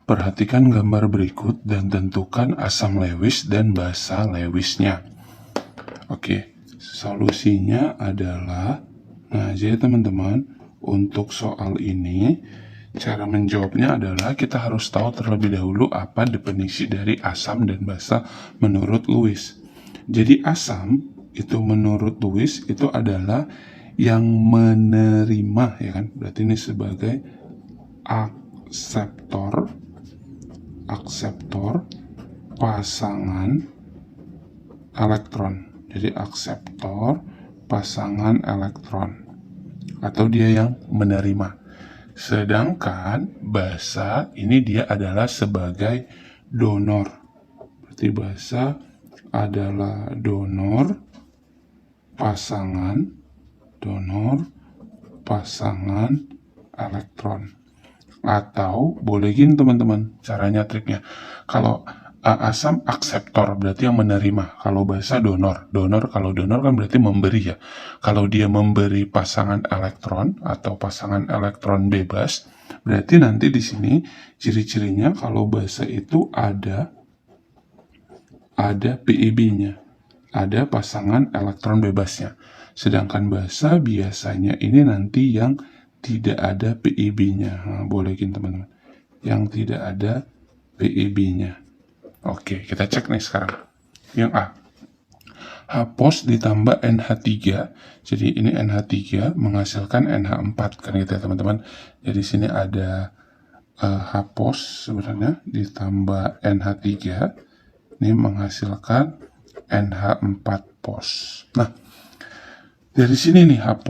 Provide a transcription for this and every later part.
Perhatikan gambar berikut dan tentukan asam Lewis dan basa Lewisnya. Oke, solusinya adalah, nah jadi teman-teman, untuk soal ini, cara menjawabnya adalah kita harus tahu terlebih dahulu apa definisi dari asam dan basa menurut Lewis. Jadi asam itu menurut Lewis itu adalah yang menerima, ya kan? Berarti ini sebagai akseptor pasangan elektron. Jadi akseptor pasangan elektron, atau dia yang menerima. Sedangkan basa ini dia adalah sebagai donor. Berarti basa adalah donor pasangan elektron. Atau boleh gini teman-teman, caranya triknya. Kalau asam akseptor berarti yang menerima. Kalau basa donor. Kalau donor kan berarti memberi ya. Kalau dia memberi pasangan elektron atau pasangan elektron bebas, berarti nanti di sini ciri-cirinya kalau basa itu ada PIB-nya. Ada pasangan elektron bebasnya. Sedangkan basa biasanya ini nanti yang tidak ada PIB-nya. Nah, bolehin teman-teman. Yang tidak ada PIB-nya. Oke, kita cek nih sekarang. Yang A. H+ ditambah NH3. Jadi ini NH3 menghasilkan NH4 kan gitu ya teman-teman. Jadi sini ada H+ sebenarnya ditambah NH3. Ini menghasilkan NH4+. Nah, dari sini nih H+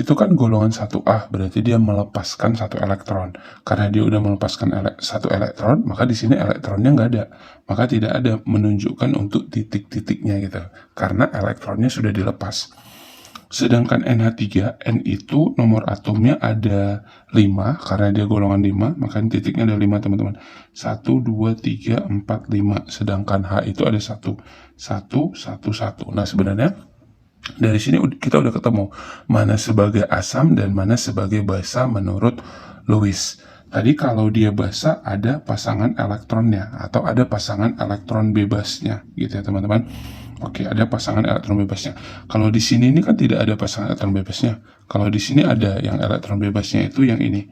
itu kan golongan 1A, berarti dia melepaskan 1 elektron. Karena dia udah melepaskan 1 elektron, maka di sini elektronnya nggak ada. Maka tidak ada menunjukkan untuk titik-titiknya gitu. Karena elektronnya sudah dilepas. Sedangkan NH3, N itu nomor atomnya ada 5, karena dia golongan 5, maka titiknya ada 5 teman-teman. 1, 2, 3, 4, 5. Sedangkan H itu ada 1. 1, 1, 1. Nah sebenarnya dari sini kita udah ketemu mana sebagai asam dan mana sebagai basa menurut Lewis. Tadi kalau dia basa ada pasangan elektronnya atau ada pasangan elektron bebasnya gitu ya teman-teman. Oke, ada pasangan elektron bebasnya. Kalau di sini ini kan tidak ada pasangan elektron bebasnya. Kalau di sini ada yang elektron bebasnya itu yang ini.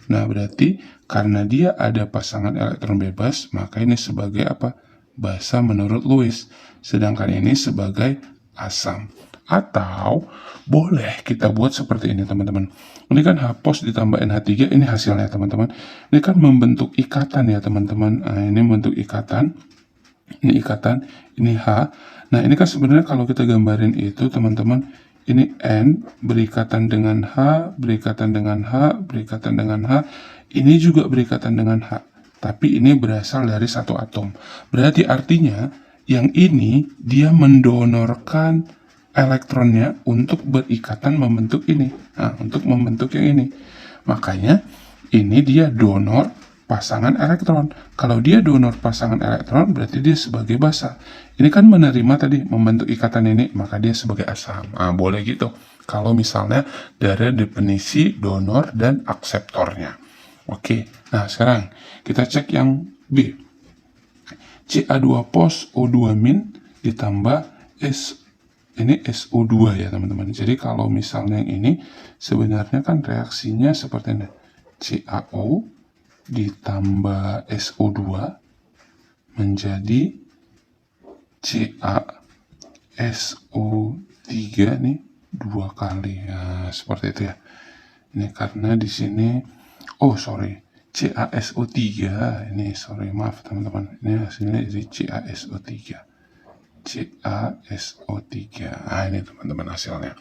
Nah, berarti karena dia ada pasangan elektron bebas, maka ini sebagai apa? Basa menurut Lewis. Sedangkan ini sebagai asam. Atau boleh kita buat seperti ini teman-teman. Ini kan H+ ditambah NH3, ini hasilnya teman-teman. Ini kan membentuk ikatan ya teman-teman. Nah, ini membentuk ikatan. Ini ikatan, ini H. Nah, ini kan sebenarnya kalau kita gambarin itu teman-teman, ini N berikatan dengan H, berikatan dengan H, berikatan dengan H. Ini juga berikatan dengan H. Tapi ini berasal dari satu atom. Berarti artinya yang ini dia mendonorkan elektronnya untuk berikatan membentuk ini. Nah, untuk membentuk yang ini. Makanya ini dia donor pasangan elektron. Kalau dia donor pasangan elektron, berarti dia sebagai basa. Ini kan menerima tadi, membentuk ikatan ini, maka dia sebagai asam. Nah, boleh gitu. Kalau misalnya dari definisi donor dan akseptornya. Oke, nah sekarang kita cek yang B. Ca2+ O2- ditambah ini SO2 ya teman-teman. Jadi kalau misalnya yang ini sebenarnya kan reaksinya seperti ini. CaO ditambah SO2 menjadi CaSO3 nih 2 kali. Nah, seperti itu ya. Ini karena di sini CaSO3 ini maaf teman-teman. Ini hasilnya jadi CaSO3. Nah, ini teman-teman hasilnya.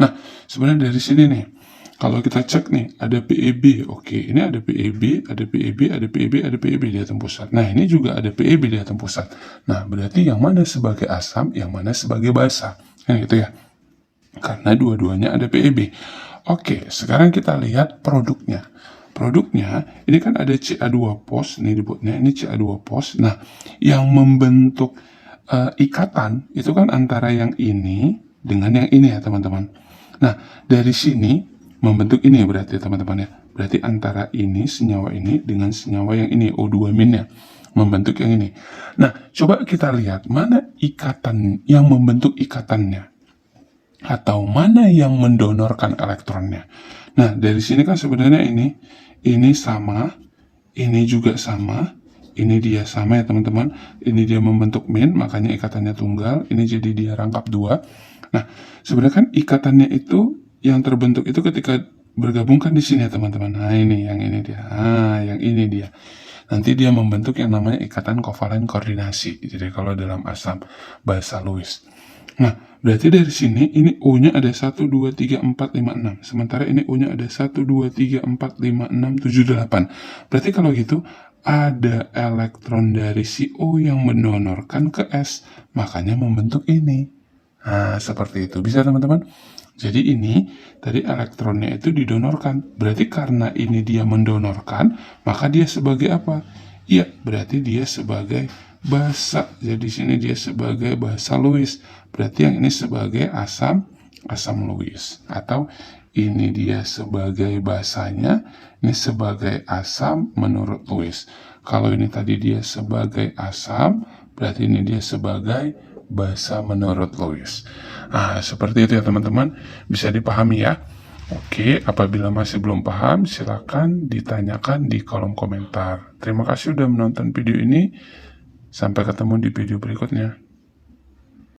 Nah, sebenarnya dari sini nih, kalau kita cek nih, ada PEB. Oke, ini ada PEB, ada PEB, ada PEB, ada PEB di atom pusat. Nah, ini juga ada PEB di atom pusat. Nah, berarti yang mana sebagai asam, yang mana sebagai basa. Kan gitu ya. Karena dua-duanya ada PEB. Oke, sekarang kita lihat produknya. Produknya, ini kan ada Ca2+, nih dibuatnya, ini Ca2+. Nah, yang membentuk ikatan itu kan antara yang ini dengan yang ini ya teman-teman. Nah, dari sini membentuk ini berarti teman-teman ya. berarti antara ini, senyawa ini, dengan senyawa yang ini, O2-nya, membentuk yang ini. Nah, coba kita lihat mana ikatan yang membentuk ikatannya, atau mana yang mendonorkan elektronnya. Nah, dari sini kan sebenarnya ini sama, ini juga sama, ini dia sama ya teman-teman, ini dia membentuk min, makanya ikatannya tunggal, ini jadi dia rangkap 2. Nah, sebenarnya kan ikatannya itu yang terbentuk itu ketika bergabungkan di sini ya teman-teman. Nah, ini yang ini dia. Nah, yang ini dia. Nanti dia membentuk yang namanya ikatan kovalen koordinasi. Jadi kalau dalam asam basa Lewis. Nah, berarti dari sini ini O-nya ada 1, 2, 3, 4, 5, 6. Sementara ini O-nya ada 1, 2, 3, 4, 5, 6, 7, 8. Berarti kalau gitu ada elektron dari si O yang mendonorkan ke S, makanya membentuk ini. Nah, seperti itu. Bisa teman-teman? Jadi ini tadi elektronnya itu didonorkan. Berarti karena ini dia mendonorkan, maka dia sebagai apa? Iya, berarti dia sebagai basa. Jadi sini dia sebagai basa Lewis. Berarti yang ini sebagai asam Lewis. Atau ini dia sebagai basanya, ini sebagai asam menurut Lewis. Kalau ini tadi dia sebagai asam, berarti ini dia sebagai basa menurut Lewis. Nah, seperti itu ya teman-teman. Bisa dipahami ya. Oke, apabila masih belum paham, silakan ditanyakan di kolom komentar. Terima kasih sudah menonton video ini. Sampai ketemu di video berikutnya.